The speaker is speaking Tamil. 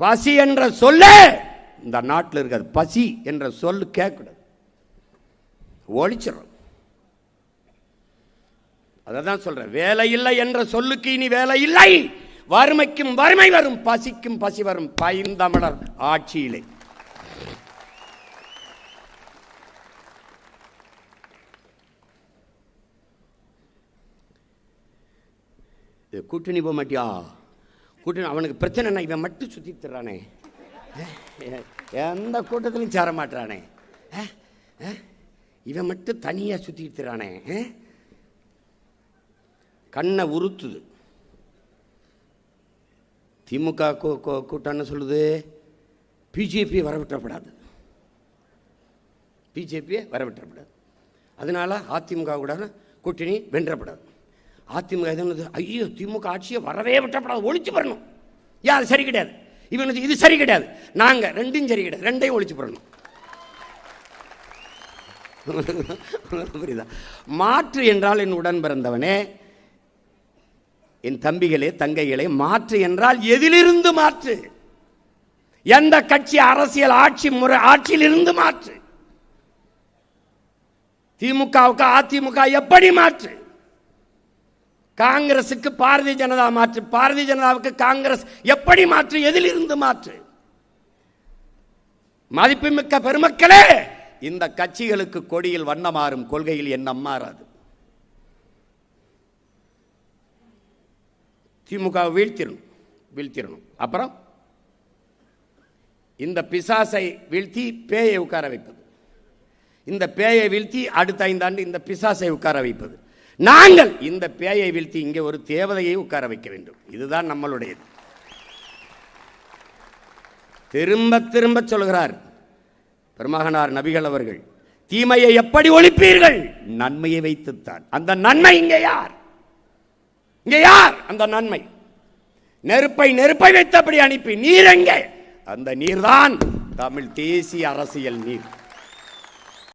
பசி என்ற சொல்ல இந்த நாட்டில் இருக்காது. பசி என்ற சொல் கேட்கக்கூடாது, ஒழிச்சிடும். அதான் சொல்றேன், வேலை இல்லை என்ற சொல்லுக்கு இனி வேலை இல்லை. வறுமைக்கும் வறுமை வரும், பசிக்கும் பசி வரும் பைந்தமிழர் ஆட்சியிலே. கூட்டணி போக மாட்டியா? கூட்டணி அவனுக்கு பிரச்சனை என்ன? இவன் மட்டும் சுத்தி தர்றானே, எந்த கூட்டத்திலையும் சேர மாட்டானே, இவன் மட்டும் தனியா சுத்தி தர்றானே, கண்ணை உறுத்துது. திமுக கூட்டம் சொல்லுது, பிஜேபி வரவிட்டப்படாது, பிஜேபியை வரவிட்டப்படாது. அதனால அதிமுக கூட கூட்டணி வென்றப்படாது. அதிமுக எது? ஐயோ, திமுக ஆட்சியை வரவே விட்டப்படாது, ஒழிச்சு போடணும். அது சரி கிடையாது, இவனுக்கு இது சரி கிடையாது, நாங்க ரெண்டும் சரி கிடையாது, ரெண்டையும் ஒழிச்சு போடணும். புரியுதா? மாற்று என்றால் என் உடன் பிறந்தவனே, என் தம்பிகளே தங்கைகளே, மாற்று என்றால் எதிலிருந்து மாற்று? எந்த கட்சி அரசியல் ஆட்சி முறை ஆட்சியிலிருந்து மாற்று? திமுகவுக்கு அதிமுக எப்படி மாற்று? காங்கிரசுக்கு பாரதிய ஜனதா மாற்று, பாரதிய ஜனதாவுக்கு காங்கிரஸ் எப்படி மாற்று? எதிலிருந்து மாற்று? மதிப்புமிக்க பெருமக்களே, இந்த கட்சிகளுக்கு கொடியில் வண்ணம் மாறும், கொள்கையில் எண்ணம் மாறாது. திமுக வீழ்த்திடணும். அப்புறம் இந்த பிசாசை வீழ்த்தி பேயை உட்கார வைப்பது, இந்த பேயை வீழ்த்தி அடுத்த 5 ஆண்டு இந்த பிசாசை உட்கார வைப்பது. நாங்கள் இந்த பேயை வீழ்த்தி இங்கே ஒரு தேவதையை உட்கார வைக்க வேண்டும். இதுதான் நம்மளுடையது. திரும்ப திரும்ப சொல்கிறார் பெருமகனார் நபிகள் அவர்கள், தீமையை எப்படி ஒழிப்பீர்கள்? நன்மையை வைத்துத்தான். அந்த நன்மை இங்கே யார்? இங்கே யார் அந்த நன்மை? நெருப்பை வைத்தபடி அனுப்பி நீர் எங்கே? அந்த நீர்தான் தமிழ் தேசிய அரசியல் நீர்.